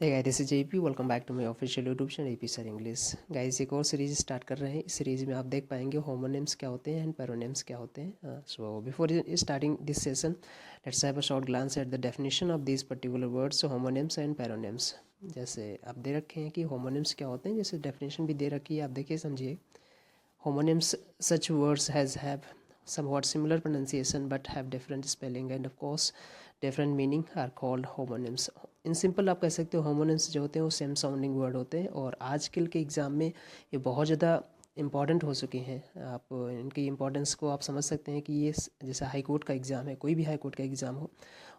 Hey guys, this is JP. Welcome back to my official YouTube channel AP sir English. Guys, एक और series start कर रहे हैं। इस सीरीज में आप देख पाएंगे होमोनिम्स क्या होते हैं एंड पैरोनिम्स क्या होते हैं। So before starting this session, let's have a short glance at the definition of this particular words homonyms and paronyms. जैसे आप दे रखे हैं कि होमोनिम्स क्या होते हैं, जैसे डेफिनेशन भी दे रखी है, आप देखिए समझिए। Homonyms, such words as have somewhat similar pronunciation but have different spelling and of course different meaning are called homonyms. In simple आप कह सकते हो homonyms जो होते हैं वो सेम साउंडिंग वर्ड होते हैं और आजकल के एग्ज़ाम में ये बहुत ज़्यादा इम्पॉर्टेंट हो चुके हैं। आप इनकी इम्पोर्टेंस को आप समझ सकते हैं कि ये जैसे हाई कोर्ट का एग्ज़ाम है, कोई भी हाई कोर्ट का एग्ज़ाम हो,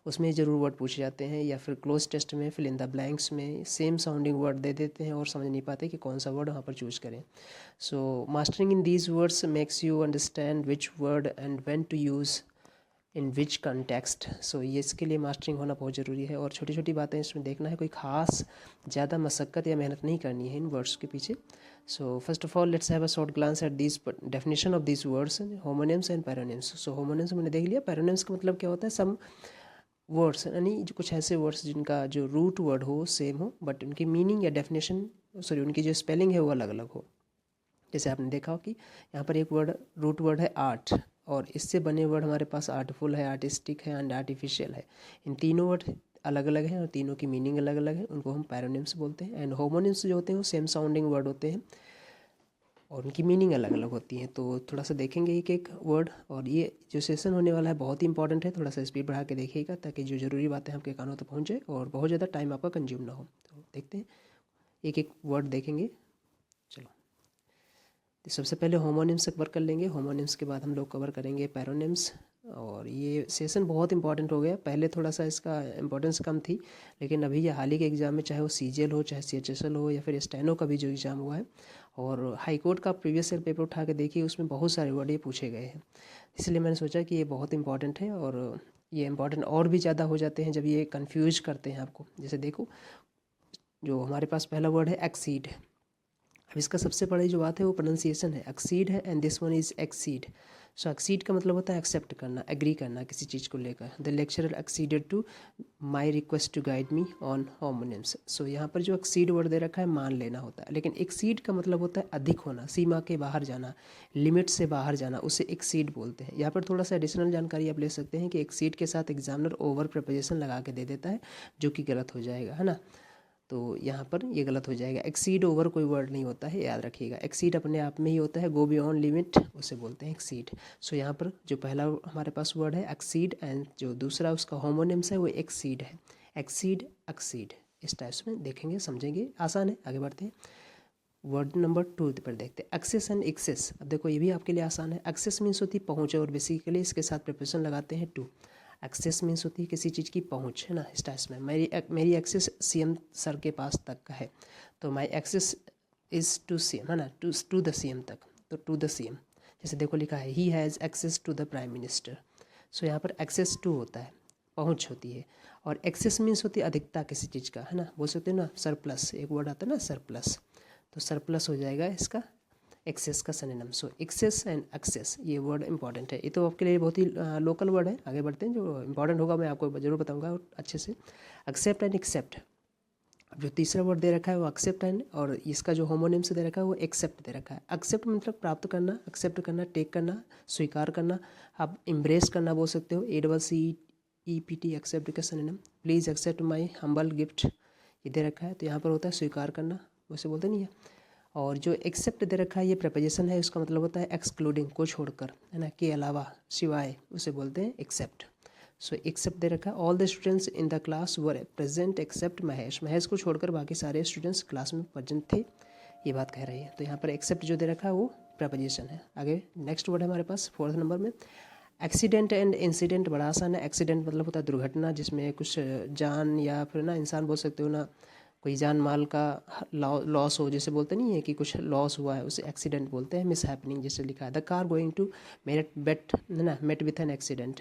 उसमें ज़रूर वर्ड पूछे जाते हैं, या फिर क्लोज टेस्ट में फिल इन द ब्लैंक्स में सेम साउंडिंग वर्ड दे देते हैं और समझ नहीं पाते कि कौन सा वर्ड वहाँ पर चूज़ करें। So mastering in these words makes you understand which word and when to use in which context. So ये इसके लिए मास्टरिंग होना बहुत ज़रूरी है और छोटी छोटी बातें इसमें देखना है, कोई ख़ास ज़्यादा मशक्क़त या मेहनत नहीं करनी है इन वर्ड्स के पीछे। So first of all let's have a short glance at this definition of this words homonyms and paronyms. So homonyms मैंने देख लिया, पैरोनिम्स का मतलब क्या होता है, सम वर्ड्स यानी जो कुछ ऐसे वर्ड्स जिनका जो रूट वर्ड हो सेम हो बट उनकी मीनिंग या डेफिनेशन उनकी जो स्पेलिंग है वो अलग अलग हो। जैसे आपने देखा हो कि यहाँ पर एक वर्ड रूट वर्ड है आर्ट और इससे बने वर्ड हमारे पास आर्टफुल है, आर्टिस्टिक है एंड आर्टिफिशियल है। इन तीनों वर्ड अलग अलग हैं और तीनों की मीनिंग अलग अलग है, उनको हम पैरोनिम्स बोलते हैं। एंड होमोनिम्स जो होते हैं वो सेम साउंडिंग वर्ड होते हैं और उनकी मीनिंग अलग अलग होती हैं। तो थोड़ा सा देखेंगे एक एक वर्ड, और ये जो सेशन होने वाला है बहुत ही इंपॉर्टेंट है, थोड़ा सा स्पीड बढ़ा के देखिएगा ताकि जो ज़रूरी बातें आपके कानों तक पहुँचे और बहुत ज़्यादा टाइम आपका कंज्यूम ना हो। तो देखते हैं, एक एक वर्ड देखेंगे। चलो, तो सबसे पहले होमोनिम्स से कवर कर लेंगे, होमोनिम्स के बाद हम लोग कवर करेंगे पैरोनिम्स। और ये सेशन बहुत इंपॉर्टेंट हो गया, पहले थोड़ा सा इसका इम्पोर्टेंस कम थी, लेकिन अभी ये हाल ही के एग्ज़ाम में चाहे वो CGL हो, चाहे CHSL हो, या फिर स्टेनो का भी जो एग्ज़ाम हुआ है और हाई कोर्ट का प्रीवियस ईयर पेपर उठा के देखिए, उसमें बहुत सारे वर्ड ये पूछे गए हैं। इसलिए मैंने सोचा कि ये बहुत इंपॉर्टेंट है और ये इंपॉर्टेंट और भी ज़्यादा हो जाते हैं जब ये कन्फ्यूज करते हैं आपको। जैसे देखो, जो हमारे पास पहला वर्ड है एक्सीड। अब इसका सबसे बड़ी जो बात है वो प्रोनाउंसिएशन है, एक्सीड है and this one is exceed. So exceed का मतलब होता है एक्सेप्ट करना, एग्री करना किसी चीज़ को लेकर। The lecturer acceded to my request to guide me on homonyms. So यहाँ पर जो एक्सीड वर्ड दे रखा है मान लेना होता है, लेकिन एक्सीड का मतलब होता है अधिक होना, सीमा के बाहर जाना, लिमिट से बाहर जाना, उसे एक्सीड बोलते हैं। यहाँ पर थोड़ा सा एडिशनल जानकारी आप ले सकते हैं कि एक्सीड के साथ एग्जामिनर ओवर प्रपोजिशन लगा के दे देता है, जो कि गलत हो जाएगा, है ना। तो यहाँ पर ये गलत हो जाएगा, एक्सीड ओवर कोई वर्ड नहीं होता है, याद रखिएगा। एक्सीड अपने आप में ही होता है, गो बियॉन्ड लिमिट, उसे बोलते हैं एक्सीड। सो यहाँ पर जो पहला हमारे पास वर्ड है एक्सीड एंड जो दूसरा उसका होमोनिम्स है वो एक्सीड है। एक्सीड, एक्सीड, इस टाइप्स में देखेंगे, समझेंगे, आसान है। आगे बढ़ते हैं, वर्ड नंबर 2 पर देखते हैं, एक्सेस एंड एक्सेस। अब देखो ये भी आपके लिए आसान है। एक्सेस मीन्स होती है पहुँच और बेसिकली इसके साथ प्रिपोजिशन लगाते हैं टू। एक्सेस मीन्स होती है किसी चीज़ की पहुंच, है ना। इस टाइप्स में मेरी एक्सेस CM सर के पास तक का है, तो माई एक्सेस इज़ टू CM, है ना, टू द CM तक, तो टू द CM। जैसे देखो लिखा है he has access to the prime minister. So यहाँ पर एक्सेस टू होता है, पहुँच होती है, और एक्सेस मीन्स होती है अधिकता किसी चीज़ का, है ना। बोल सकते हो ना सरप्लस, एक वर्ड आता है ना सरप्लस, तो सरप्लस हो जाएगा इसका एक्सेस का synonym. So access and access, ये वर्ड इंपॉर्टेंट है। ये तो आपके लिए बहुत ही लोकल वर्ड है। आगे बढ़ते हैं, जो इंपॉर्टेंट होगा मैं आपको जरूर बताऊंगा और अच्छे से। Except and accept. अब जो तीसरा वर्ड दे रखा है वो एक्सेप्ट एंड, और इसका जो होमोनिम से दे रखा है वो एक्सेप्ट दे रखा है। एक्सेप्ट मतलब प्राप्त करना, एक्सेप्ट करना, टेक करना, स्वीकार करना, आप इम्ब्रेस करना बोल सकते हो। ACCEPT, एक्सेप्ट का synonym. Please accept my humble gift, ये दे रखा है, तो यहाँ पर होता है स्वीकार करना, वैसे बोलते नहीं है। और जो एक्सेप्ट दे रखा है ये प्रपोजिशन है, उसका मतलब होता है एक्सक्लूडिंग, को छोड़कर, है ना, के अलावा, सिवाय, उसे बोलते हैं एक्सेप्ट। सो एक्सेप्ट दे रखा है, all the students in the class were present except Mahesh. Mahesh को छोड़कर बाकी सारे स्टूडेंट्स क्लास में प्रेजेंट थे, ये बात कह रही है। तो यहाँ पर एक्सेप्ट जो दे रखा है वो प्रपोजिशन है। आगे नेक्स्ट वर्ड है हमारे पास 4th नंबर में, एक्सीडेंट एंड इंसिडेंट। बड़ा आसान है। एक्सीडेंट मतलब होता है दुर्घटना, जिसमें कुछ जान या फिर ना इंसान बोल सकते हो ना, कोई जान माल का लॉस हो, जैसे बोलते नहीं है कि कुछ लॉस हुआ है, उसे एक्सीडेंट बोलते हैं। मिस हैपनिंग, जैसे लिखा है the car going to met bet, है ना, met with an accident.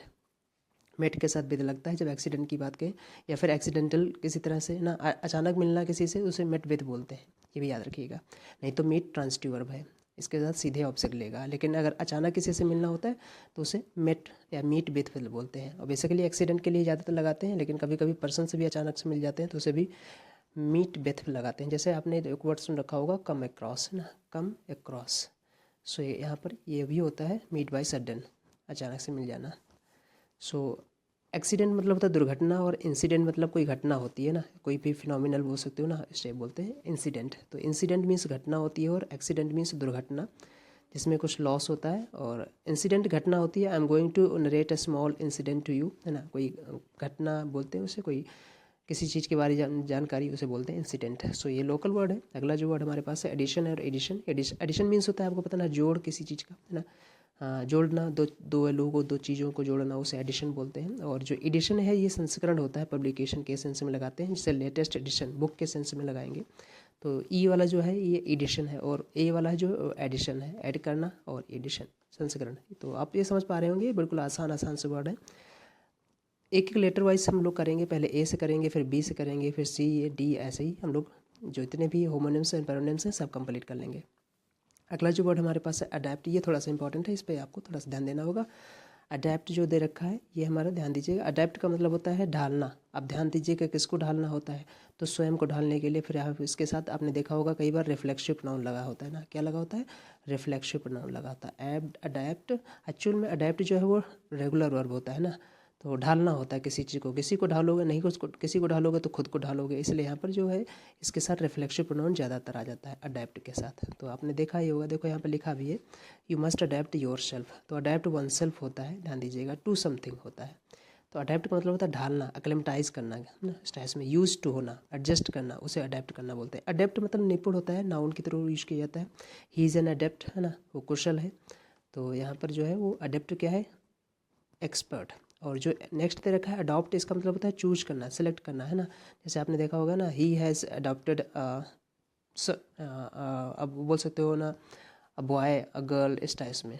Met के साथ विद लगता है जब एक्सीडेंट की बात करें, या फिर एक्सीडेंटल किसी तरह से ना अचानक मिलना किसी से, उसे मेट विद बोलते हैं, ये भी याद रखिएगा। नहीं तो मीट ट्रांसिटिव वर्ब है, इसके साथ सीधे ऑब्जेक्ट लेगा, लेकिन अगर अचानक किसी से मिलना होता है तो उसे मेट या मीट विद बोलते हैं। और बेसिकली एक्सीडेंट के लिए ज़्यादातर लगाते हैं, लेकिन कभी कभी पर्सन से भी अचानक से मिल जाते हैं तो उसे भी मीट बेथ लगाते हैं। जैसे आपने एक वर्ड सुन रखा होगा कम अक्रॉस, है ना, कम अक्रॉस। सो यहाँ पर ये भी होता है मीट बाय सडन, अचानक से मिल जाना। सो एक्सीडेंट मतलब होता है दुर्घटना, और इंसिडेंट मतलब कोई घटना होती है ना, कोई भी फिनोमिनल बोल सकते हो ना, इसे बोलते हैं इंसिडेंट। तो इंसिडेंट मीन्स घटना होती है और एक्सीडेंट मीन्स दुर्घटना जिसमें कुछ लॉस होता है, और इंसिडेंट घटना होती है। I am going to narrate a small incident to you, है ना, कोई घटना बोलते हैं उसे, कोई किसी चीज़ के बारे जानकारी उसे बोलते हैं इंसिडेंट। सो ये लोकल वर्ड है। अगला जो वर्ड हमारे पास है एडिशन है, और एडिशन एडिशन मीन्स होता है आपको पता ना, जोड़ किसी चीज़ का, है ना, हाँ, जोड़ना, दो लोगों को, दो चीज़ों को जोड़ना, उसे एडिशन बोलते हैं। और जो एडिशन है ये संस्करण होता है, पब्लिकेशन के सेंस में लगाते हैं, जिसे लेटेस्ट एडिशन बुक के सेंस में लगाएंगे। तो ई वाला जो है ये एडिशन है, और ए वाला जो एडिशन है, ऐड करना, और एडिशन संस्करण। तो आप ये समझ पा रहे होंगे, बिल्कुल आसान से वर्ड है। एक एक लेटर वाइज हम लोग करेंगे, पहले ए से करेंगे, फिर बी से करेंगे, फिर सी, डी, ऐसे ही हम लोग जो इतने भी होमोनिम्स एंड पैरोनिम्स हैं सब कंप्लीट कर लेंगे। अगला जो वर्ड हमारे पास है अडेप्ट, ये थोड़ा सा इंपॉर्टेंट है, इस पर आपको थोड़ा सा ध्यान देना होगा। अडेप्ट जो दे रखा है ये हमारा ध्यान दीजिएगा। अडेप्ट का मतलब होता है ढालना। अब ध्यान दीजिएगा किसको ढालना होता है, तो स्वयं को ढालने के लिए। फिर आप इसके साथ आपने देखा होगा कई बार रिफ्लेक्सिव प्रोनाउन लगा होता है ना, क्या लगा होता है, रिफ्लेक्सिव प्रोनाउन लगा होता है। अडेप्ट एक्चुअल में अडेप्ट जो है वो रेगुलर वर्ब होता है ना, तो ढालना होता है किसी चीज़ को, किसी को ढालोगे नहीं, किसी को ढालोगे तो खुद को ढालोगे, इसलिए यहाँ पर जो है इसके साथ रिफ्लेक्सिव प्रोनाउन ज़्यादातर आ जाता है अडेप्ट के साथ। तो आपने देखा ही होगा, देखो यहाँ पर लिखा भी है you must adapt your self. तो अडेप्ट वन सेल्फ होता है, ध्यान दीजिएगा, टू समथिंग होता है। तो अडेप्ट का मतलब होता है ढालना, एक्लेमेटाइज करना, ना स्टाइल्स में यूज टू होना, एडजस्ट करना, उसे अडेप्ट करना बोलते हैं। अडेप्ट मतलब निपुण होता है, नाउन की तरह यूज किया जाता है। ही इज़ एन अडेप्ट, है ना, वो कुशल है। तो यहाँ पर जो है वो अडेप्ट क्या है, एक्सपर्ट। और जो नेक्स्ट दे रखा है अडॉप्ट, इसका मतलब होता है चूज करना, सेलेक्ट करना, है ना। जैसे आपने देखा होगा ना, ही हैज़ अडॉप्टेड अब बोल सकते हो ना, अ बॉय, अ गर्ल, इस टाइप्स में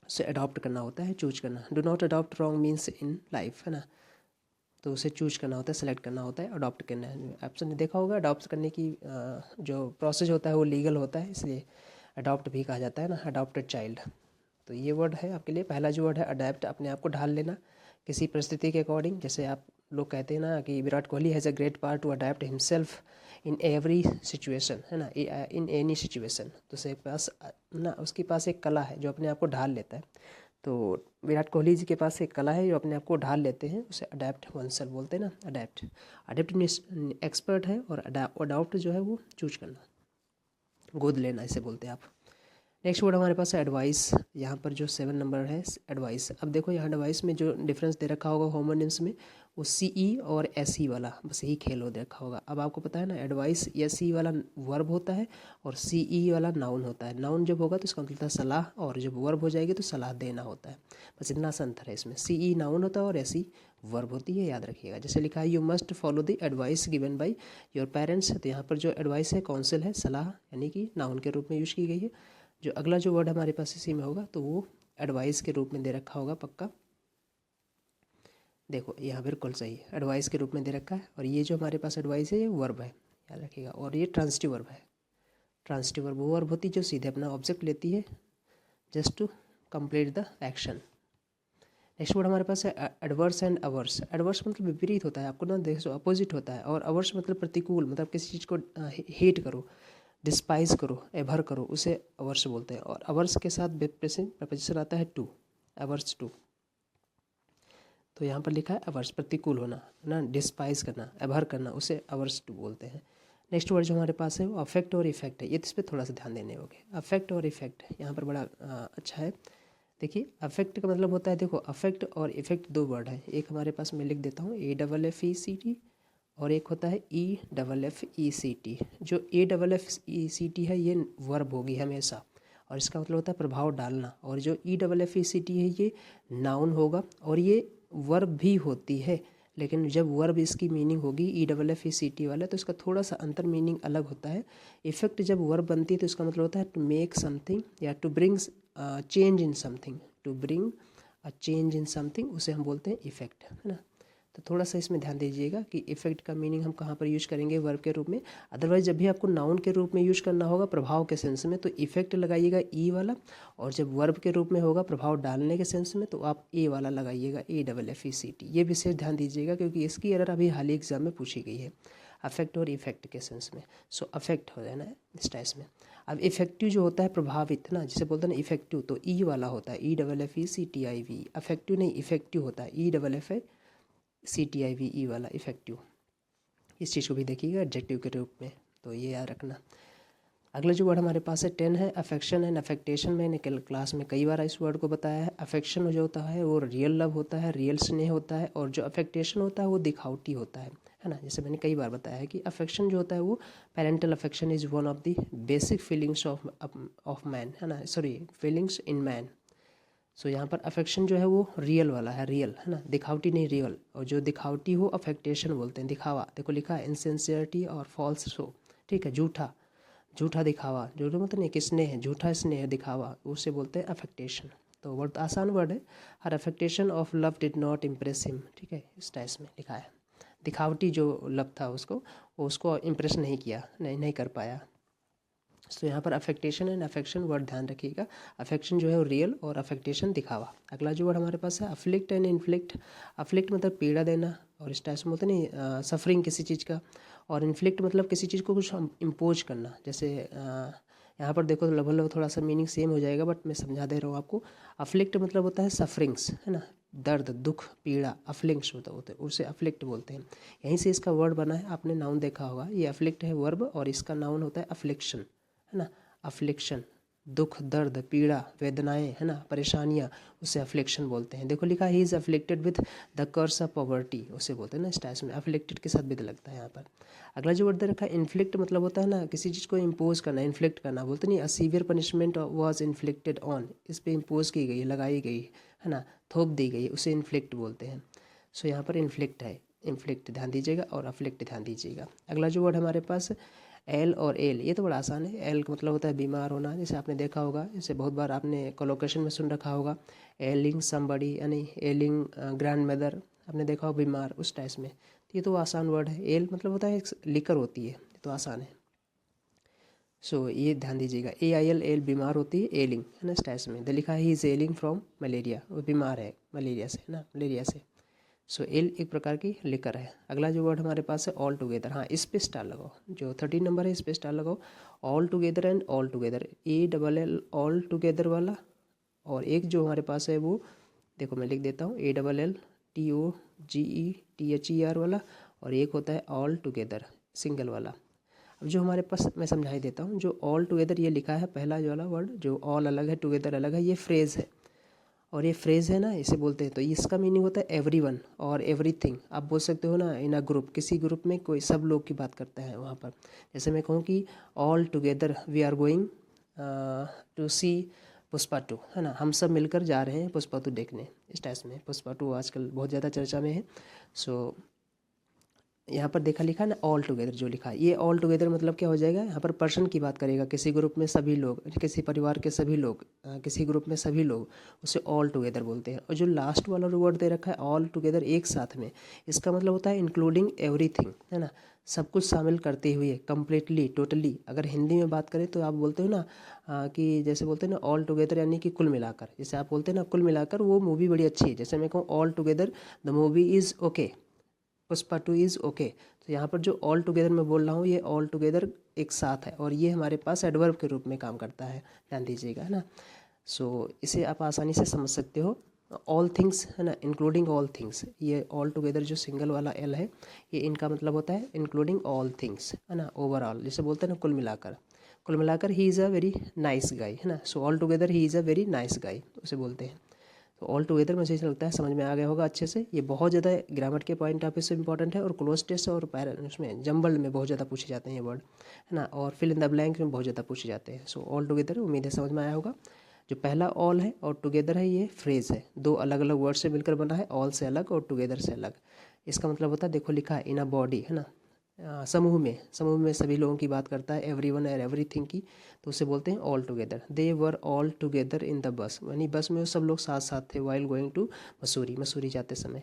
उसे अडॉप्ट करना होता है, चूज करना। Do not adopt wrong means in life, है ना, तो उसे चूज करना होता है, सेलेक्ट करना होता है, अडॉप्ट करना है। आपने देखा होगा अडॉप्ट करने की जो प्रोसेस होता है वो लीगल होता है, इसलिए अडॉप्ट भी कहा जाता है ना, अडॉप्टेड चाइल्ड। तो ये वर्ड है आपके लिए। पहला जो वर्ड है अडेप्ट, अपने आप को ढाल लेना किसी परिस्थिति के अकॉर्डिंग। जैसे आप लोग कहते हैं ना कि Virat Kohli has a great part two adapt himself in every situation, है ना, इन एनी सिचुएशन। तो उसके पास ना, उसके पास एक कला है जो अपने आप को ढाल लेता है। तो विराट कोहली जी के पास एक कला है जो अपने आप को ढाल लेते हैं, उसे अडेप्ट वनसेल्फ बोलते हैं ना, अडेप्ट। अडेप्ट एक्सपर्ट है, और अडॉप्ट जो है वो चूज करना, गोद लेना, इसे बोलते हैं आप। नेक्स्ट वर्ड हमारे पास है एडवाइस। यहाँ पर जो 7 नंबर है एडवाइस। अब देखो यहाँ एडवाइस में जो डिफरेंस दे रखा होगा होमोनिम्स में, वो सी ई और एस ई वाला, बस यही खेल हो दे रखा होगा। अब आपको पता है ना, एडवाइस एस ई वाला वर्ब होता है और सी ई वाला नाउन होता है। नाउन जब होगा तो इसका मतलब होता है सलाह, और जब वर्ब हो जाएगी तो सलाह देना होता है। बस इतना सा अंतर है इसमें। सी ई नाउन होता है और एस ई वर्ब होती है, याद रखिएगा। जैसे लिखा है you must follow the advice given by your parents, तो यहाँ पर जो एडवाइस है काउंसिल है, सलाह, यानी कि नाउन के रूप में यूज की गई है। जो अगला जो वर्ड हमारे पास इसी में होगा तो वो एडवाइस के रूप में दे रखा होगा पक्का। देखो यहाँ बिल्कुल सही है, एडवाइस के रूप में दे रखा है। और ये जो हमारे पास एडवाइस है ये वर्ब है, याद रखिएगा। और ये ट्रांसिटिव वर्ब है। ट्रांसिटिव वर्ब वो वर्ब होती है जो सीधे अपना ऑब्जेक्ट लेती है just to complete the action. Next word हमारे पास है एडवर्स एंड अवर्स। एडवर्स मतलब विपरीत होता है, आपको ना देखो अपोजिट होता है। और अवर्स मतलब प्रतिकूल, मतलब किसी चीज़ को हेट करो, डिस्पाइज करो, एभर करो, उसे अवर्स बोलते हैं। और अवर्स के साथ प्रपोजिशन आता है टू, अवर्स टू। तो यहाँ पर लिखा है अवर्स, प्रतिकूल होना, ना, डिस्पाइज करना, एभर करना, उसे अवर्स टू बोलते हैं। नेक्स्ट वर्ड जो हमारे पास है वो अफेक्ट और इफेक्ट है। ये इस पर थोड़ा सा ध्यान देने होंगे। अफेक्ट और इफेक्ट यहाँ पर बड़ा अच्छा है। देखिए अफेक्ट का मतलब होता है, देखो अफेक्ट और इफेक्ट दो वर्ड है। एक हमारे पास मैं लिख देता हूँ AFFECT, और एक होता है EFFECT। जो AFFECT है ये वर्ब होगी हमेशा, और इसका मतलब होता है प्रभाव डालना। और जो EFFECT है ये नाउन होगा, और ये वर्ब भी होती है, लेकिन जब वर्ब इसकी मीनिंग होगी EFFECT वाला, तो इसका थोड़ा सा अंतर मीनिंग अलग होता है। इफेक्ट जब वर्ब बनती है तो इसका मतलब होता है टू मेक समथिंग या to bring change in something, to bring a change in something, उसे हम बोलते हैं इफेक्ट, है ना। तो थोड़ा सा इसमें ध्यान दीजिएगा कि इफेक्ट का मीनिंग हम कहाँ पर यूज करेंगे, वर्ब के रूप में। अदरवाइज जब भी आपको नाउन के रूप में यूज करना होगा प्रभाव के सेंस में, तो इफेक्ट लगाइएगा ई वाला। और जब वर्ब के रूप में होगा प्रभाव डालने के सेंस में, तो आप ए वाला लगाइएगा, AFFECT। ये विशेष ध्यान दीजिएगा क्योंकि इसकी एरर अभी हाल ही एग्जाम में पूछी गई है। अफेक्ट और इफेक्ट के सेंस में। सो अफेक्ट हो जाना है इस टाइप में। अब इफेक्टिव जो होता है प्रभावित ना, जिसे बोलते हैं ना इफेक्टिव, तो ई वाला होता है, EFFECTIV। अफेक्टिव नहीं, इफेक्टिव होता है, EFFECTIV ई वाला इफेक्टिव। इस चीज़ को भी देखिएगा एडजेक्टिव के रूप में, तो ये याद रखना। अगला जो वर्ड हमारे पास है 10 है अफेक्शन एंड अफेक्टेशन। मैंने कल क्लास में कई बार इस वर्ड को बताया है। अफेक्शन जो होता है वो रियल लव होता है, रियल स्नेह होता है, और जो अफेक्टेशन होता है वो दिखावटी होता है ना। जैसे मैंने कई बार बताया है कि अफेक्शन जो होता है वो parental affection is one of the basic feelings of man, है ना, सॉरी फीलिंग्स इन मैन। सो यहाँ पर अफेक्शन जो है वो रियल वाला है, रियल, है ना, दिखावटी नहीं, रियल। और जो दिखावटी हो अफेक्टेशन बोलते हैं, दिखावा। देखो लिखा है इनसिंसियरिटी और फॉल्स शो, ठीक है, झूठा, झूठा दिखावा, झूठा मतलब नहीं कि स्नेह, झूठा स्नेह दिखावा, उसे बोलते हैं अफेक्टेशन। तो वर्ड आसान वर्ड है। Her affectation of love did not impress him, ठीक है, इस टाइप में लिखा है। दिखावटी जो लव था उसको इम्प्रेस नहीं किया, नहीं कर पाया। तो यहाँ पर अफेक्टेशन एंड अफेक्शन वर्ड ध्यान रखिएगा। अफेक्शन जो है वो रियल और अफेक्टेशन दिखावा। अगला जो वर्ड हमारे पास है अफ्लिक्ट एंड इन्फ्लिक्ट। अफ्लिक्ट मतलब पीड़ा देना, और इस टाइप से बोलते नहीं सफरिंग किसी चीज़ का, और इन्फ्लिक्ट मतलब किसी चीज़ को कुछ इम्पोज करना। जैसे यहाँ पर देखो लगभग थोड़ा सा मीनिंग सेम हो जाएगा, बट मैं समझा दे रहा हूँ आपको। अफ्लिक्ट मतलब होता है सफरिंग्स, है ना, दर्द, दुख, पीड़ा, अफ्लिंग्स होते हैं, उसे अफ्लिक्ट बोलते हैं। यहीं से इसका वर्ड बना है, आपने नाउन देखा होगा, ये अफ्लिक्ट है वर्ब, और इसका नाउन होता है अफ्लिक्शन, है ना, अफ्लिक्शन, दुख, दर्द, पीड़ा, वेदनाएं, है ना, परेशानियाँ, उसे अफ्लिक्शन बोलते हैं। देखो लिखा he is afflicted with the curse of poverty, उसे बोलते हैं ना, इस टाइप में अफ्लिक्टेड के साथ विद लगता है यहाँ पर। अगला जो वर्ड दे रखा है इन्फ्लिक्ट, मतलब होता है ना किसी चीज़ को इम्पोज करना, इन्फ्लिक्ट करना, बोलते नहीं, a severe punishment was inflicted on, इस पर इम्पोज की गई, लगाई गई, है ना, थोप दी गई, उसे इन्फ्लिक्ट बोलते हैं। सो यहाँ पर इन्फ्लिक्ट है, इन्फ्लिक्ट ध्यान दीजिएगा, और अफ्लिक्ट ध्यान दीजिएगा। अगला जो वर्ड हमारे पास एल और एल, ये तो बड़ा आसान है। एल का मतलब होता है बीमार होना, जैसे आपने देखा होगा, जैसे बहुत बार आपने कोलोकेशन में सुन रखा होगा, एलिंग समबडी, यानी एलिंग ग्रैंड मदर, आपने देखा हो बीमार, उस टाइप में। तो ये तो आसान वर्ड है। एल मतलब होता है एक लिकर होती है, ये तो आसान है। सो ये ध्यान दीजिएगा, AIL, एल बीमार होती है, एलिंग, है ना, इस टाइप में। द लिखा है ही इज एलिंग फ्रॉम मलेरिया, वो बीमार है मलेरिया से, है ना, मलेरिया से। सो एल एक प्रकार की लिकर है। अगला जो वर्ड हमारे पास है ऑल टुगेदर, हाँ इस पे स्टार लगाओ, जो 13 नंबर है इस पे स्टार लगाओ। All together and all together, ALL all together वाला, और एक जो हमारे पास है वो देखो मैं लिख देता हूँ, ALLTOGETHER वाला, और एक होता है ऑल टुगेदर सिंगल वाला। अब जो हमारे पास, मैं समझाई देता हूँ, जो ऑल टुगेदर ये लिखा है पहला जो वाला वर्ड, जो ऑल अलग है टुगेदर अलग है, ये फ्रेज़ है, और ये फ्रेज़ है ना, इसे बोलते हैं। तो इसका मीनिंग होता है एवरीवन और एवरीथिंग। आप बोल सकते हो ना, इन अ ग्रुप, किसी ग्रुप में कोई सब लोग की बात करता है वहाँ पर। जैसे मैं कहूँ कि all together we are going to see Pushpa 2, है ना, हम सब मिलकर जा रहे हैं पुष्पा 2 देखने, इस टाइप में। पुष्पा 2 आजकल बहुत ज़्यादा चर्चा में है। सो यहाँ पर देखा लिखा है ना ऑल टुगेदर, जो लिखा है ये ऑल टुगेदर मतलब क्या हो जाएगा, यहाँ पर पर्सन की बात करेगा, किसी ग्रुप में सभी लोग, किसी परिवार के सभी लोग, किसी ग्रुप में सभी लोग, उसे ऑल टुगेदर बोलते हैं। और जो लास्ट वाला वर्ड दे रखा है ऑल टुगेदर एक साथ में, इसका मतलब होता है इंक्लूडिंग एवरीथिंग, है ना, सब कुछ शामिल करते हुए, कम्प्लीटली, टोटली। अगर हिंदी में बात करें तो आप बोलते हो ना कि जैसे बोलते हैं ना ऑल टुगेदर, यानी कि कुल मिलाकर। जैसे आप बोलते हैं ना कुल मिलाकर वो मूवी बड़ी अच्छी है, जैसे मैं कहूँ all together the movie is okay, Pushpa 2 is okay. तो यहाँ पर जो ऑल टुगेदर मैं बोल रहा हूँ, ये ऑल टुगेदर एक साथ है, और ये हमारे पास एडवर्ब के रूप में काम करता है, ध्यान दीजिएगा, है ना। सो इसे आप आसानी से समझ सकते हो। ऑल थिंग्स, है ना, इंक्लूडिंग ऑल थिंग्स, ये ऑल टुगेदर जो सिंगल वाला एल है, ये इनका मतलब होता है इंक्लूडिंग ऑल थिंग्स, है ना, ओवरऑल, जैसे बोलते हैं ना कुल मिलाकर। कुल मिलाकर he is a very nice guy, है ना। So all together he is a very nice guy, उसे बोलते हैं। तो ऑल टुगेदर मुझे ऐसा लगता है समझ में आ गया होगा अच्छे से। ये बहुत ज़्यादा ग्रामर के पॉइंट ऑफ व्यू से इंपॉर्टेंट है, और क्लोज टेस्ट और उसमें जंबल में बहुत ज़्यादा पूछे जाते हैं ये वर्ड, है ना, और फिल इन द ब्लैंक में बहुत ज़्यादा पूछे जाते हैं। सो ऑल टुगेदर उम्मीद है समझ में आया होगा। जो पहला ऑल है और टुगेदर है, ये फ्रेज़ है, दो अलग अलग वर्ड से मिलकर बना है, ऑल से अलग और टुगेदर से अलग। इसका मतलब होता है, देखो लिखा है इन अ बॉडी, है ना, समूह में सभी लोगों की बात करता है, एवरीवन और एवरीथिंग की, तो उसे बोलते हैं all together. They were all together in the bus, यानी बस में वो सब लोग साथ साथ थे, वाइल गोइंग टू मसूरी जाते समय।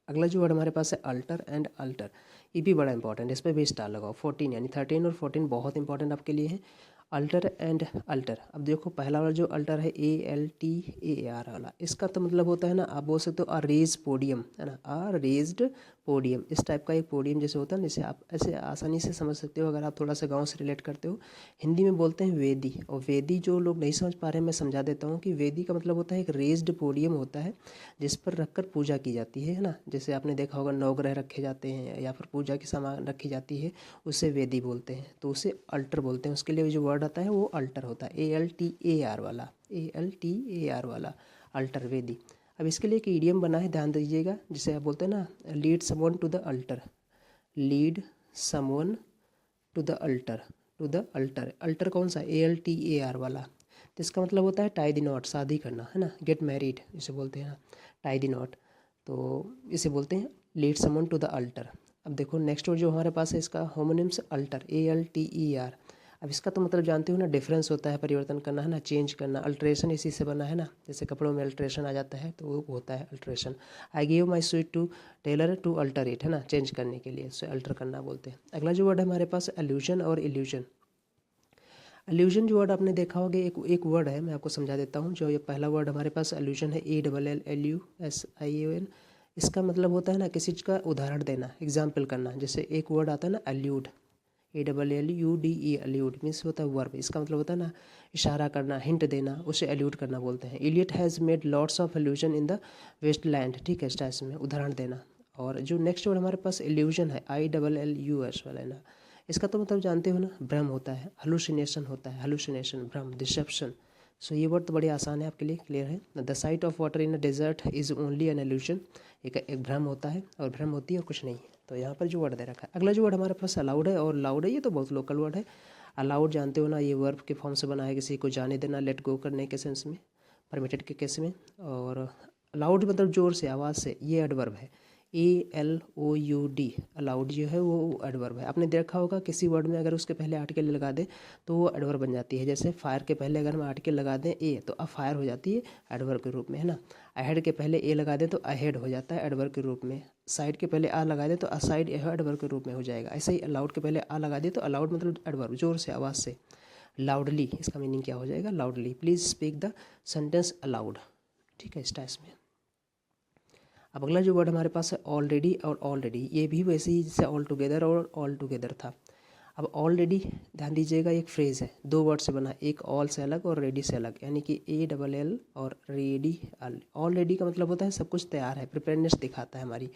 अगला जो वर्ड हमारे पास है अल्टर एंड अल्टर, ये भी बड़ा इंपॉर्टेंट है, इस पर भी स्टार लगाओ। 14 यानी 13 और 14 बहुत इंपॉर्टेंट आपके लिए है। अल्टर एंड अल्टर, अब देखो पहला वाला जो अल्टर है ALTAR वाला, इसका तो मतलब होता है ना, आप बोल सकते हो अ रेज पोडियम, है ना, अ रेज्ड पोडियम, इस टाइप का एक पोडियम जैसे होता है ना, जैसे आप ऐसे आसानी से समझ सकते हो अगर आप थोड़ा सा गांव से रिलेट करते हो। हिंदी में बोलते हैं वेदी, और वेदी जो लोग नहीं समझ पा रहे हैं मैं समझा देता हूँ कि वेदी का मतलब होता है एक रेज्ड पोडियम होता है जिस पर रखकर पूजा की जाती है ना। जैसे आपने देखा होगा नवग्रह रखे जाते हैं या फिर पूजा की सामान रखी जाती है, उसे वेदी बोलते हैं, तो उसे अल्टर बोलते हैं। उसके लिए जो वर्ड आता है वो अल्टर होता है, ALTAR वाला, ALTAR वाला, अल्टर, वेदी। अब इसके लिए एक ईडियम बना है, ध्यान दीजिएगा, जिसे आप बोलते हैं ना, lead someone to the altar, lead someone to the altar, to the altar. Altar कौन सा, ALTAR वाला, तो इसका मतलब होता है टाई द नॉट, शादी करना, है ना, गेट मैरिड इसे बोलते हैं, टाई द नॉट, तो इसे बोलते हैं lead someone to the altar. अब देखो नेक्स्ट वर्ड जो हमारे पास है इसका होमोनिम्स अल्टर, ALTER। अब इसका तो मतलब जानते हो ना, डिफरेंस होता है, परिवर्तन करना, है ना, चेंज करना। अल्ट्रेशन इसी से बना है ना, जैसे कपड़ों में अल्ट्रेशन आ जाता है तो वो होता है alteration. I give my suit to tailor to alter it, है ना, चेंज करने के लिए, उसे अल्टर करना बोलते हैं। अगला जो वर्ड है हमारे पास एल्यूजन और इल्यूजन। एल्यूजन जो वर्ड आपने देखा होगा, एक वर्ड है, मैं आपको समझा देता हूँ। जो ये पहला वर्ड हमारे पास एल्यूजन है, ALLUSION। इसका मतलब होता है ना किसी चीज़ का उदाहरण देना, एग्जाम्पल करना। जैसे एक वर्ड आता है ना एल्यूड, ALLUDE, एल्यूड मीन्स होता है वर्ब। इसका मतलब होता है ना इशारा करना, हिंट देना, उसे एल्यूड करना बोलते हैं। Eliot has made lots of allusion in the Waste Land, ठीक है, इस टाइप में उदाहरण देना। और जो नेक्स्ट वर्ड हमारे पास इल्यूजन है, ILLUS वाला है ना, इसका तो मतलब जानते हो ना, भ्रम होता है, हलुसिनेशन होता है, हलुसिनेशन, भ्रम, डिसेप्शन। सो ये वर्ड तो बड़े आसान है आपके लिए, क्लियर है। The sight of water in a desert is only an illusion, एक भ्रम होता है, और भ्रम होती है और कुछ नहीं है। तो यहाँ पर जो वर्ड दे रखा है। अगला जो वर्ड हमारे पास अलाउड है, और लाउड है, ये तो बहुत लोकल वर्ड है। अलाउड जानते हो ना, ये वर्ब के फॉर्म से बना है, किसी को जाने देना, लेट गो करने के सेंस में, परमिटेड के केस में। और अलाउड मतलब जोर से, आवाज़ से, ये एडवर्ब है, ALOUD, अलाउड जो है वो एडवर्ब है। आपने देखा होगा किसी वर्ड में अगर उसके पहले आर्टिकल लगा दें तो वो एडवर्ब बन जाती है। जैसे फायर के पहले अगर हम आर्टिकल लगा दें ए, तो अब फायर हो जाती है एडवर्ब के रूप में, है ना। अहेड के पहले ए लगा दें तो अहेड हो जाता है एडवर्ब के रूप में। साइड के पहले आ लगा दें तो असाइड एडवर्ब के रूप में हो जाएगा। ऐसे ही अलाउड के पहले आ लगा दें तो अलाउड मतलब एडवर्ब, जोर से, आवाज़ से। लाउडली, इसका मीनिंग क्या हो जाएगा, loudly, please speak the sentence allowed, ठीक है, इस टाइप में। अब अगला जो वर्ड हमारे पास है ऑलरेडी और ऑलरेडी, ये भी वैसे ही जैसे ऑल टुगेदर और ऑल टुगेदर था। अब ऑलरेडी ध्यान दीजिएगा, एक फ्रेज़ है, दो वर्ड से बना, एक ऑल से अलग और रेडी से अलग, यानी कि ALL और रेडी। ऑलरेडी का मतलब होता है सब कुछ तैयार है, प्रिपेयरनेस दिखाता है हमारी,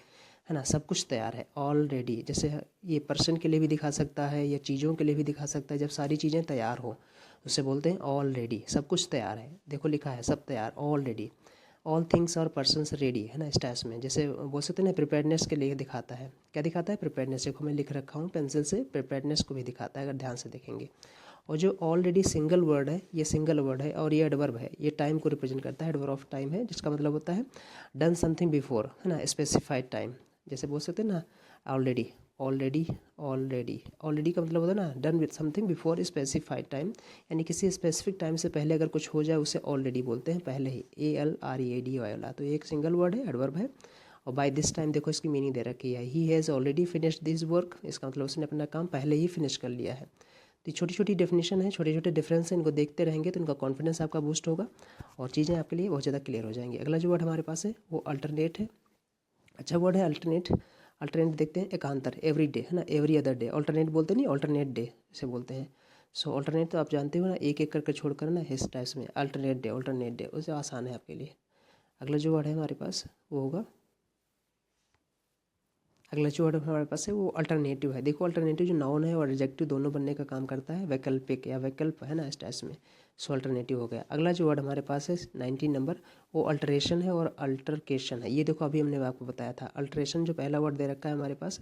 है ना, सब कुछ तैयार है ऑलरेडी। जैसे ये पर्सन के लिए भी दिखा सकता है या चीज़ों के लिए भी दिखा सकता है, जब सारी चीज़ें तैयार हो उसे बोलते हैं ऑलरेडी, सब कुछ तैयार है। देखो लिखा है सब तैयार, ऑलरेडी। ऑल थिंग्स और पर्सनस रेडी, है ना, इस टाइप में। जैसे बोल सकते हैं ना, प्रिपेयरनेस के लिए दिखाता है, क्या दिखाता है, प्रिपेयरनेस। देखो मैं लिख रखा हूँ पेंसिल से, प्रिपेयरनेस को भी दिखाता है अगर ध्यान से देखेंगे। और जो ऑलरेडी सिंगल वर्ड है, ये सिंगल वर्ड है और ये एडवर्ब है, ये टाइम को रिप्रेजेंट करता है, एडवर्ब ऑफ टाइम है, जिसका मतलब होता है डन समथिंग बिफोर, है ना, स्पेसिफाइड टाइम। जैसे बोल सकते हैं ना ऑलरेडी, ऑलरेडी, ऑलरेडी, ऑलरेडी का मतलब होता है ना done with something before specified time, यानी किसी स्पेसिफिक टाइम से पहले अगर कुछ हो जाए उसे ऑलरेडी बोलते हैं, पहले ही, ALREAD वाला। तो ये एक सिंगल वर्ड है, एडवर्ब है। और बाय दिस टाइम देखो इसकी मीनिंग दे रखी है, he has already finished this work, इसका मतलब उसने अपना काम पहले ही फिनिश कर लिया है। तो छोटी छोटी डेफिनेशन है, छोटे छोटे डिफरेंस है, इनको देखते रहेंगे तो इनका कॉन्फिडेंस आपका बूस्ट होगा और चीज़ें आपके लिए बहुत ज़्यादा क्लियर हो जाएंगी। अगला जो वर्ड हमारे पास है वो अल्टरनेट है। अच्छा वर्ड है अल्टरनेट। अल्टरनेट देखते हैं, एकांतर, एवरी डे, है ना, एवरी अदर डे। अल्टरनेट बोलते नहीं, अल्टरनेट डे इसे बोलते हैं। सो अल्टरनेट तो आप जानते हो ना, एक एक करके छोड़कर ना इस टाइप में, अल्टरनेट डे, अल्टरनेट डे, उसे आसान है आपके लिए। अगला जो वर्ड है हमारे पास वो होगा, अगला जो वर्ड हमारे पास है वो अल्टरनेटिव है। देखो अल्टरनेटिव जो नाउन है और एडजेक्टिव दोनों बनने का काम करता है, वैकल्पिक या वैकल्प, है ना, इस टाइप में। सो अल्टरनेटिव हो गया। अगला जो वर्ड हमारे पास है 19 नंबर, वो अल्टरेशन है और अल्टरकेशन है। ये देखो अभी हमने आपको बताया था, अल्टरेशन जो पहला वर्ड दे रखा है हमारे पास,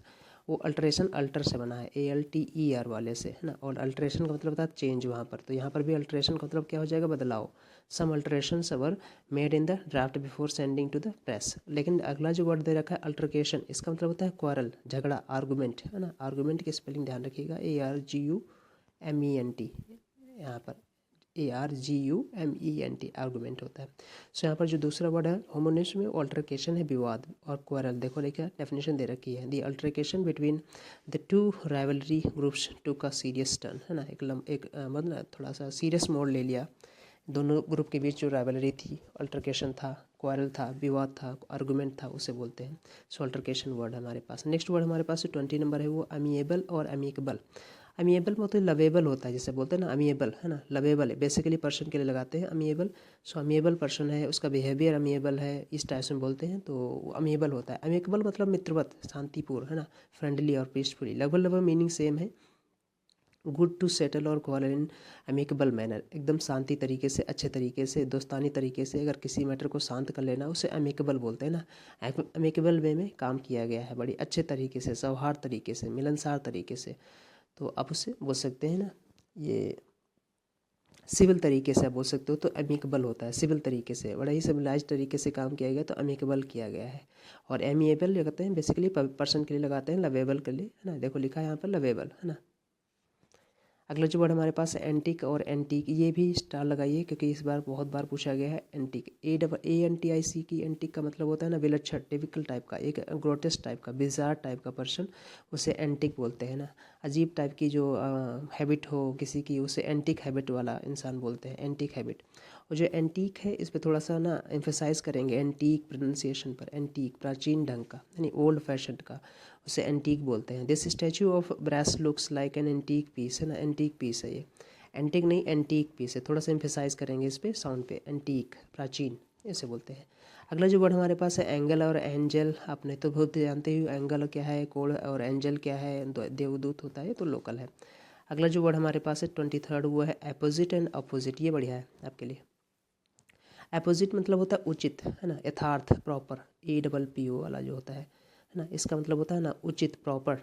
वो अल्टरेशन अल्टर से बना है, ALTER वाले से, है ना। और अल्टरेशन का मतलब होता है चेंज वहाँ पर, तो यहाँ पर भी अल्टरेशन का मतलब क्या हो जाएगा, बदलाव। Some alterations were made in the draft before sending to the press. लेकिन अगला जो वर्ड दे रखा है अल्टरकेशन, इसका मतलब होता है क्वारल, झगड़ा, आर्गूमेंट, है ना। आर्गूमेंट की स्पेलिंग ध्यान रखिएगा, ARGUMENT, यहाँ पर ARGUMENT, आर्गूमेंट होता है। सो यहाँ पर जो दूसरा वर्ड है होमोनिम्स में, ऑल्टरकेशन है, विवाद और क्वारल। देखो देखिए डेफिनेशन दे रखी है, the altercation between the two rivalry groups took a serious turn, है ना, एक मतलब थोड़ा सा सीरियस मोड ले लिया। दोनों ग्रुप के बीच जो राइवलरी थी, अल्टरकेशन था, क्वारल था, विवाद था, आर्गूमेंट था, उसे बोलते हैं। सो अल्टरकेशन वर्ड हमारे पास। नेक्स्ट वर्ड हमारे पास 20 नंबर है वो अमिएबल और अमिकेबल। अमिएबल मतलब लवेबल होता है, जैसे बोलते हैं ना अमिएबल, है ना, लवेबल है, बेसिकली पर्सन के लिए लगाते हैं अमिएबल। सो अमिएबल पर्सन है, उसका बिहेवियर अमिएबल है, इस टाइप से बोलते हैं, तो अमिएबल होता है। अमिकेबल मतलब मित्रवत, शांतिपूर्ण, है ना, फ्रेंडली और पीसफुली, लगभग लगभग मीनिंग सेम है। गुड टू सेटल और क्वारल इन अमिकेबल मैनर, एकदम शांति तरीके से, अच्छे तरीके से, दोस्तानी तरीके से अगर किसी मैटर को शांत कर लेना उसे अमिकेबल बोलते हैं ना। अमिकेबल वे में काम किया गया है, बड़ी अच्छे तरीके से, सौहार्द तरीके से, मिलनसार तरीके से, तो आप उसे बोल सकते हैं ना। ये सिविल तरीके से आप बोल सकते हो तो अमिकेबल होता है, सिविल तरीके से, बड़ा ही सिविलाइज तरीके से काम किया गया तो अमिकेबल किया गया है। और एमिएबल जो कहते हैं बेसिकली पर्सन के लिए लगाते हैं, लवेबल के लिए, है ना, देखो लिखा है यहाँ पर लवेबल, है ना। अगला जो वर्ड हमारे पास है एंटिक और एंटीक, ये भी स्टार लगाइए क्योंकि इस बार बहुत बार पूछा गया है। एंटिक, ANTIC की, एंटिक का मतलब होता है ना विलक्षण, टिपिकल टाइप का, एक ग्रोटेस्क टाइप का, बिजार टाइप का पर्सन, उसे एंटिक बोलते हैं ना। अजीब टाइप की जो हैबिट हो किसी की, उसे एंटिक हैबिट वाला इंसान बोलते हैं, एंटिक हैबिट। और जो एंटीक है इस पर थोड़ा सा ना एम्फेसाइज करेंगे, एंटीक प्रोनाउंसिएशन पर, एंटीक प्राचीन ढंग का, यानी ओल्ड फैशन का, उसे एंटीक बोलते हैं। This statue of brass looks like an antique piece, है ना, एंटीक पीस है ये, एंटीक नहीं एंटीक पीस है, थोड़ा सा एम्फेसाइज करेंगे इस पे साउंड पे, एंटीक प्राचीन, ऐसे बोलते हैं। अगला जो वर्ड हमारे पास है एंगल और एंजल, आपने तो बहुत जानते ही, एंगल क्या है कोड और एंजल क्या है, देवदूत होता है तो लोकल है। अगला जो वर्ड हमारे पास है 23 वो है अपोजिट एंड अपोजिट, ये बढ़िया है आपके लिए। अपोजिट मतलब होता है उचित, है ना, यथार्थ, प्रॉपर, APPO वाला जो होता है ना, इसका मतलब होता है ना उचित, प्रॉपर,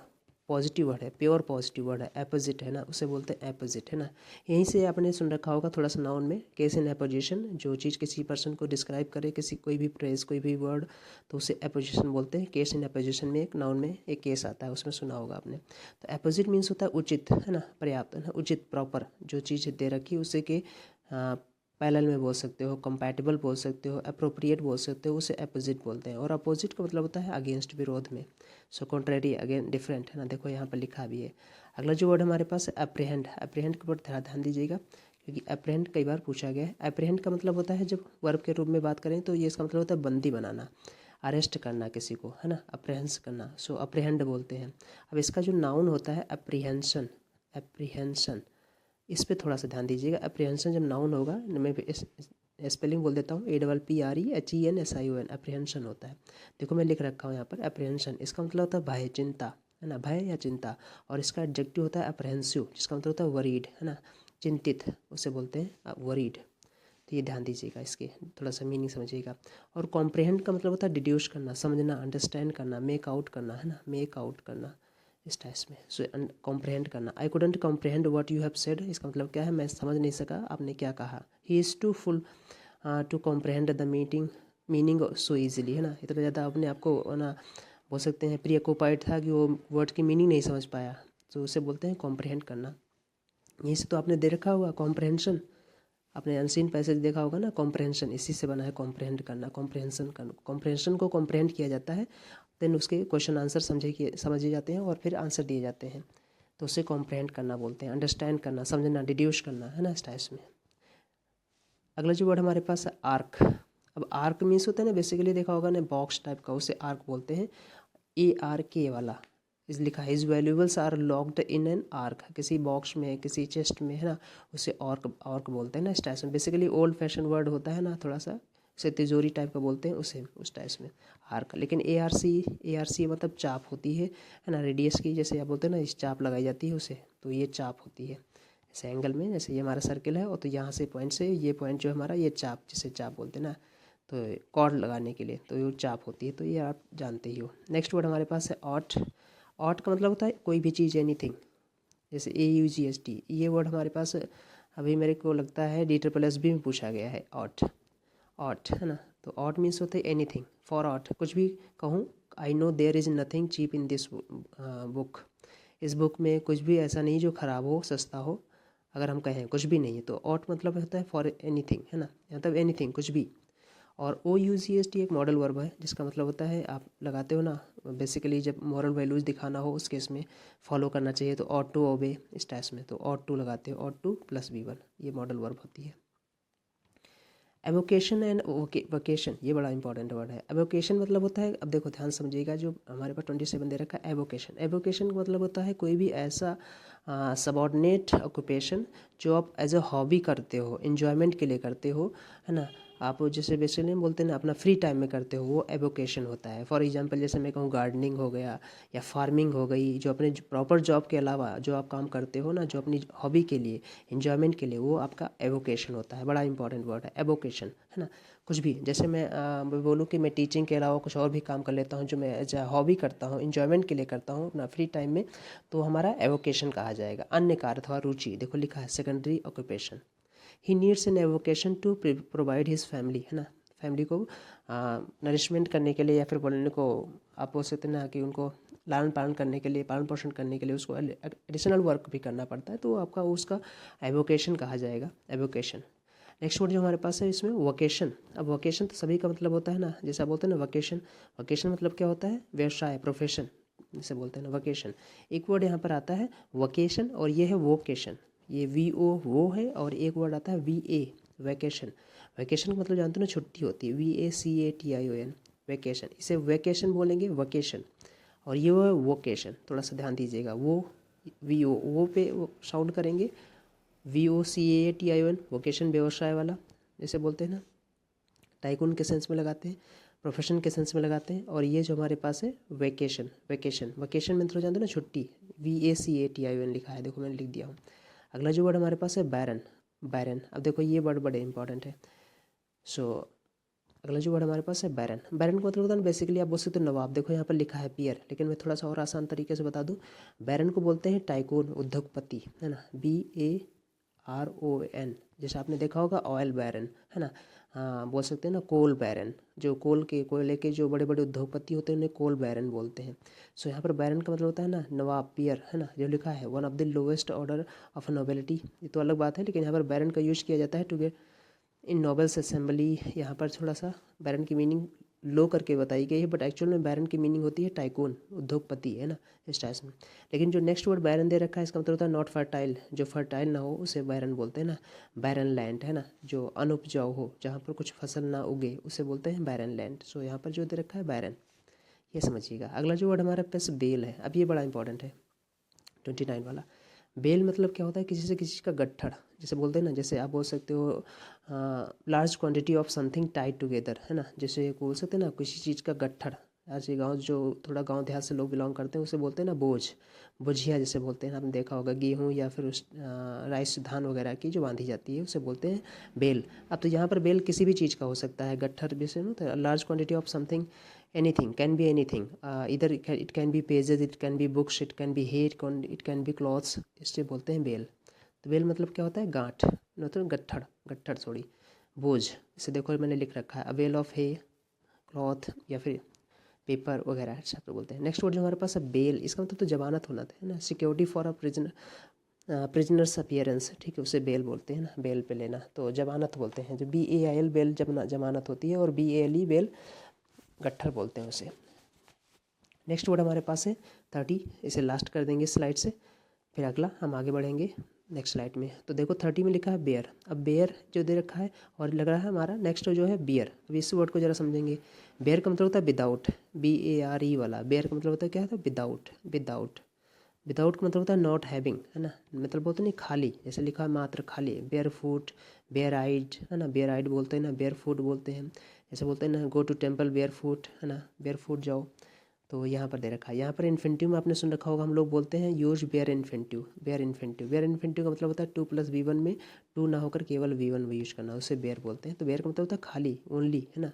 पॉजिटिव वर्ड है, प्योर पॉजिटिव वर्ड है, अपोजिट है ना, उसे बोलते हैं अपोजिट, है ना। यहीं से आपने सुन रखा होगा थोड़ा सा नाउन में, केस इन अपोजिशन, जो चीज़ किसी पर्सन को डिस्क्राइब करे, किसी कोई भी फ्रेज, कोई भी वर्ड, तो उसे अपोजिशन बोलते हैं। केस इन अपोजिशन में एक नाउन में एक केस आता है, उसमें सुना होगा आपने। तो अपोजिट मीन्स होता है उचित, है ना, पर्याप्त, है ना, उचित, प्रॉपर, जो चीज़ दे रखी उसे के पैरेलल में बोल सकते हो, कंपैटिबल बोल सकते हो, अप्रोप्रिएट बोल सकते हो, उसे अपोजिट बोलते हैं। और अपोजिट का मतलब होता है अगेंस्ट, विरोध में। सो कॉन्ट्रेरी, अगेन, डिफरेंट, है ना, देखो यहाँ पर लिखा भी है। अगला जो वर्ड हमारे पास है अप्रीहेंड, अप्रीहेंड के ऊपर ध्यान दीजिएगा क्योंकि अप्रीहेंड कई बार पूछा गया है। अप्रीहेंड का मतलब होता है, जब वर्ब के रूप में बात करें तो ये इसका मतलब होता है बंदी बनाना, अरेस्ट करना किसी को, है ना, अप्रीहेंस करना, सो अप्रीहेंड बोलते हैं। अब इसका जो नाउन होता है अप्रीहेंशन, अप्रीहेंशन, इस पे थोड़ा सा ध्यान दीजिएगा। अप्रीहेंशन जब नाउन होगा, मैं स्पेलिंग बोल देता हूँ, APPREHENSION, अप्रीहेंशन होता है। देखो मैं लिख रखा हूँ यहाँ पर अप्रीहेंशन, इसका मतलब होता है भय, चिंता, है ना, भय या चिंता। और इसका एडजेक्टिव होता है अप्रहेंसिव, जिसका मतलब होता है वरीड, है ना, चिंतित, उसे बोलते हैं वरीड। तो ये ध्यान दीजिएगा, इसके थोड़ा सा मीनिंग समझिएगा। और कॉम्प्रहेंड का मतलब होता है डिड्यूस करना, समझना, अंडरस्टैंड करना, मेक आउट करना, है ना, मेक आउट करना, इस टाइप में। सो कॉम्प्रहेंड करना, I couldn't comprehend what you have said, इसका मतलब क्या है, मैं समझ नहीं सका आपने क्या कहा। He is too fool to comprehend the meaning so easily, है ना, इतना ज़्यादा अपने आप को ना बोल सकते हैं प्रीऑक्युपाइड था कि वो वर्ड की मीनिंग नहीं समझ पाया, तो उसे बोलते हैं कॉम्प्रहेंड करना। यहीं से तो आपने दे रखा होगा कॉम्प्रहेंशन, आपने अनसीन पैसेज देखा होगा ना, कॉम्प्रहेंशन इसी से बना है, कॉम्प्रहेंड करना, कॉम्प्रहेंशन करना, कॉम्प्रहेंशन को कॉम्प्रहेंड किया जाता है, देन उसके क्वेश्चन आंसर समझे जाते हैं और फिर आंसर दिए जाते हैं, तो उसे कॉम्प्रहेंड करना बोलते हैं, अंडरस्टैंड करना, समझना, डिड्यूस करना, है ना, इस टाइप में। अगला जो वर्ड हमारे पास है आर्क। अब आर्क मीन्स होता है ना, बेसिकली देखा होगा ना बॉक्स टाइप का, उसे आर्क बोलते हैं, ARK वाला इस लिखा है, his valuables are locked in an ark, किसी बॉक्स में, किसी चेस्ट में, है ना, उसे ऑर्क बोलते हैं ना, इस टाइप में। बेसिकली ओल्ड फैशन वर्ड होता है ना, थोड़ा सा उसे तिजोरी टाइप का बोलते हैं, उसे उस टाइप में आर्क। लेकिन ARC मतलब चाप होती है ना, रेडियस की, जैसे आप बोलते हैं ना इस चाप लगाई जाती है उसे, तो ये चाप होती है ऐसे एंगल में, जैसे ये हमारा सर्किल है और तो यहाँ से पॉइंट से ये पॉइंट जो हमारा, ये चाप, जिसे चाप बोलते हैं ना, तो कॉर्ड लगाने के लिए तो ये चाप होती है, तो ये आप जानते ही हो। नेक्स्ट वर्ड हमारे पास है ऑट। ऑट का मतलब होता है कोई भी चीज़, एनीथिंग, जैसे AUGST, ये वर्ड हमारे पास अभी मेरे को लगता है DSSB में पूछा गया है, ऑट, ऑट, है ना। तो ऑट मीन्स होता है एनीथिंग, फॉर ऑट, कुछ भी कहूँ, I know there is nothing cheap in this book, इस बुक में कुछ भी ऐसा नहीं जो ख़राब हो, सस्ता हो, अगर हम कहें कुछ भी नहीं है तो ऑट मतलब होता है फॉर एनीथिंग, है ना, मतलब एनीथिंग, कुछ भी। और OUGST एक मॉडल वर्ब है, जिसका मतलब होता है आप लगाते हो ना, बेसिकली जब मॉरल वैल्यूज़ दिखाना हो उस केस में फॉलो करना चाहिए, तो ऑट टू ओबे, इस टाइप में, तो ऑट टू लगाते हो, ऑट टू प्लस V1, ये मॉडल वर्ब होती है। एवोकेशन एंड वोकेशन, ये बड़ा इंपॉर्टेंट वर्ड है। एवोकेशन मतलब होता है, अब देखो ध्यान समझिएगा, जो हमारे पास 27 दे रखा है एवोकेशन। एवोकेशन का मतलब होता है कोई भी ऐसा सबॉर्डिनेट ऑक्यूपेशन जो आप एज अ हॉबी करते हो, इन्जॉयमेंट के लिए करते हो, है ना। आप जैसे बेसिकली बोलते हैं ना, अपना फ्री टाइम में करते हो, वो एवोकेशन होता है। फॉर एग्जांपल जैसे मैं कहूँ गार्डनिंग हो गया या फार्मिंग हो गई, जो अपने प्रॉपर जॉब के अलावा जो आप काम करते हो ना, जो अपनी हॉबी के लिए, इन्जॉयमेंट के लिए, वो आपका एवोकेशन होता है। बड़ा इंपॉर्टेंट वर्ड है एवोकेशन, है ना। कुछ भी जैसे मैं बोलूँ कि मैं टीचिंग के अलावा कुछ और भी काम कर लेता हूँ जो मैं एज अ हॉबी करता हूँ, इन्जॉयमेंट के लिए करता हूँ अपना फ्री टाइम में, तो हमारा एवोकेशन कहा जाएगा। अन्य कार्य अथवा रुचि, देखो लिखा है secondary occupation. He needs an avocation to provide his family, है ना। फैमिली को नरिशमेंट करने के लिए, या फिर बोलने को आप बोल सकते हैं ना कि उनको लालन पालन करने के लिए, पालन पोषण करने के लिए उसको एडिशनल वर्क भी करना पड़ता है, तो आपका उसका एवोकेशन कहा जाएगा, एवोकेशन। नेक्स्ट वर्ड जो हमारे पास है इसमें वोकेशन। अब वोकेशन तो सभी का मतलब होता है ना, जैसे आप बोलते हैं ना वोकेशन। वोकेशन मतलब क्या होता है, व्यवसाय, प्रोफेशन, जिसे बोलते हैं ना वोकेशन। एक वर्ड यहाँ पर आता है वोकेशन, और ये है वोकेशन। ये वी ओ वो है, और एक वर्ड आता है वी ए, वैकेशन। वैकेशन का मतलब जानते हो ना, छुट्टी होती है, VACATION, वैकेशन। इसे वैकेशन बोलेंगे, वोकेशन। और ये वो है वोकेशन, थोड़ा सा ध्यान दीजिएगा। वो वो पे साउंड करेंगे, VOCATION, वोकेशन, व्यवसाय वाला जैसे बोलते हैं ना। टाइकून के सेंस में लगाते हैं, प्रोफेशन के सेंस में लगाते हैं। और ये जो हमारे पास है वैकेशन, वैकेशन, वैकेशन में थोड़ा जानते हो ना, छुट्टी, VACATION लिखा है, देखो मैंने लिख दिया हूँ। अगला जो वर्ड हमारे पास है बैरन, बैरन। अब देखो ये वर्ड बड़े इंपॉर्टेंट है। सो अगला जो वर्ड हमारे पास है बैरन। बैरन का मतलब होता है बेसिकली आप बोल सकते हो नवाब। देखो यहाँ पर लिखा है पियर, लेकिन मैं थोड़ा सा और आसान तरीके से बता दूँ। बैरन को बोलते हैं टाइकून, उद्योगपति, है ना, BARON। जैसे आपने देखा होगा ऑयल बैरन, है ना। हाँ, बोल सकते हैं ना कोल बैरन, जो कोयले के जो बड़े बड़े उद्योगपति होते हैं उन्हें कोल बैरन बोलते हैं। सो यहाँ पर बैरन का मतलब होता है ना नवाब, पियर, है ना, जो लिखा है one of the lowest order of nobility. ये तो अलग बात है, लेकिन यहाँ पर बैरन का यूज किया जाता है to get in nobles assembly. यहाँ पर थोड़ा सा बैरन की मीनिंग लो करके बताई गई है, बट एक्चुअल में बैरन की मीनिंग होती है टाइकून, उद्योगपति, है ना, इस टाइप में। लेकिन जो नेक्स्ट वर्ड बैरन दे रखा है, इसका मतलब होता है नॉट फर्टाइल, जो फर्टाइल ना हो उसे बैरन बोलते हैं ना। बैरन लैंड, है ना, जो अनउपजाऊ हो, जहाँ पर कुछ फसल ना उगे, उसे बोलते हैं बैरन लैंड। सो यहाँ पर जो दे रखा है बैरन, ये समझिएगा। अगला जो वर्ड हमारे पास बेल है, अब ये बड़ा इंपॉर्टेंट है, 29 वाला। बेल मतलब क्या होता है, किसी से किसी का गट्ठर, जैसे बोलते हैं ना, जैसे आप बोल सकते हो large quantity of something Tide together, है ना। जैसे बोल सकते हैं ना किसी चीज़ का गट्ठर। आज ये गाँव, जो थोड़ा गांव देहात से लोग बिलोंग करते हैं, उसे बोलते हैं ना बोझ, बुझिया जैसे बोलते हैं। आपने देखा होगा गेहूँ या फिर उस राइस, धान वगैरह की जो बांधी जाती है, उसे बोलते हैं बेल। अब तो यहाँ पर बेल किसी भी चीज़ का हो सकता है, गट्ठर जैसे ना, large quantity of something, anything, can be anything, either it can be pages, it can be books, it can be hay, it can be clothes, इससे बोलते हैं बेल। तो बेल मतलब क्या होता है, गांठ, मतलब गट्ठर, गट्ठर सॉरी, बोझ। इसे देखो मैंने लिख रखा है, अ बेल ऑफ हे, क्लॉथ, या फिर पेपर वगैरह, ऐसा तो बोलते हैं। नेक्स्ट वर्ड जो हमारे पास है बेल, इसका मतलब तो जमानत होना था, है ना, security for a prisoner, prisoners appearance, ठीक है, उसे बेल बोलते हैं ना, बेल पे लेना, तो जमानत बोलते हैं। जो BAIL बेल जमानत होती है, और BALE बेल गट्ठर बोलते हैं उसे। नेक्स्ट वर्ड हमारे पास है 30, इसे लास्ट कर देंगे स्लाइड से, फिर अगला हम आगे बढ़ेंगे नेक्स्ट स्लाइड में। तो देखो 30 में लिखा है बेयर। अब बेयर जो दे रखा है, और लग रहा है हमारा नेक्स्ट जो है बियर। अब इस वर्ड को जरा समझेंगे। बेयर का मतलब होता है विदाउट, BARE वाला। बेयर का मतलब होता है क्या होता है, विदाउट, विदाउट। विदाउट का मतलब होता है नॉट हैविंग, है ना, मतलब बोलते नहीं खाली, जैसे लिखा है मात्र, खाली। बेयर फुट, बेयर आइड, है ना, बेयर आइड बोलते हैं ना, बेयर फुट बोलते हैं। जैसे बोलते हैं ना go to temple barefoot, है ना, बेयर फुट जाओ। तो यहाँ पर दे रखा है। यहाँ पर इन्फिनिटिव में आपने सुन रखा होगा, हम लोग बोलते हैं use bare infinitive, bare infinitive. Bare infinitive का मतलब होता है 2 + V1 में 2 ना होकर केवल V1 यूज करना, उसे बेयर बोलते हैं। तो बेयर का मतलब होता है खाली, ओनली, है ना,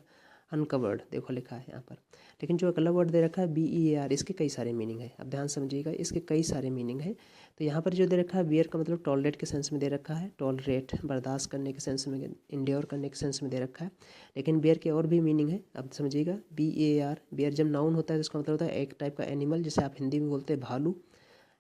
अनकवर्ड, देखो लिखा है यहाँ पर। लेकिन जो अगला वर्ड दे रखा है BEAR, इसके कई सारे मीनिंग है। अब ध्यान समझिएगा, इसके कई सारे मीनिंग है। तो यहाँ पर जो दे रखा है बेयर का मतलब टॉलरेट के सेंस में दे रखा है, टॉलरेट, बर्दाश्त करने के सेंस में, इंड्योर करने के सेंस में दे रखा है। लेकिन बेयर के और भी मीनिंग है, अब समझिएगा। BAR, बेयर जब नाउन होता है तो इसका मतलब होता है एक टाइप का एनिमल, जिसे आप हिंदी में बोलते हैं भालू।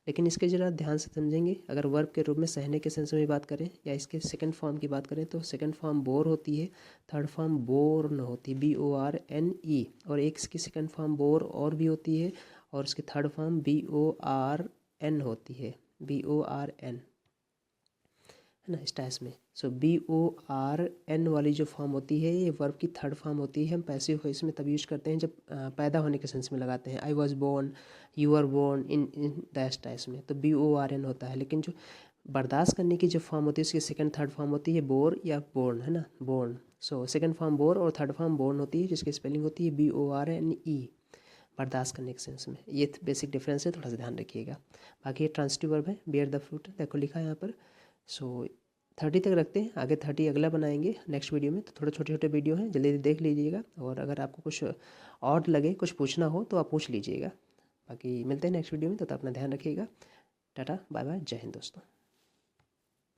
लेकिन इसके जरा ध्यान से समझेंगे, अगर वर्ब के रूप में सहने के सेंस में बात करें, या इसके सेकंड फॉर्म की बात करें, तो सेकंड फॉर्म बोर होती है, थर्ड फॉर्म बोर्न होती है, BORNE। और एक इसकी सेकंड फॉर्म बोर और भी होती है, और इसकी थर्ड फॉर्म BORN होती है, BORN, है ना, स्टैस में। सो BORN वाली जो फॉर्म होती है ये वर्ब की थर्ड फॉर्म होती है। हम पैसिव वॉइस में तब यूज करते हैं जब पैदा होने के सेंस में लगाते हैं। I was born, you are born, in the स्टैस में तो BORN होता है। लेकिन जो बर्दाश्त करने की जो फॉर्म होती है उसकी सेकंड थर्ड फॉर्म होती है बोर या बोर्न, है ना, born. So second form bore और थर्ड फॉर्म बोर्न होती है, जिसकी स्पेलिंग होती है BORNE, बर्दाश्त करने के सेंस में। ये बेसिक डिफरेंस है, थोड़ा सा ध्यान रखिएगा। बाकी ये ट्रांसिटिव वर्ब है, बेयर द फ्रूट, देखो लिखा है यहाँ पर। सो 30 तक रखते हैं, आगे 30 अगला बनाएंगे नेक्स्ट वीडियो में। तो थोड़े छोटे छोटे वीडियो हैं, जल्दी देख लीजिएगा। और अगर आपको कुछ और लगे, कुछ पूछना हो तो आप पूछ लीजिएगा। बाकी मिलते हैं नेक्स्ट वीडियो में, तो अपना ध्यान रखिएगा। टाटा बाय बाय, जय हिंद दोस्तों।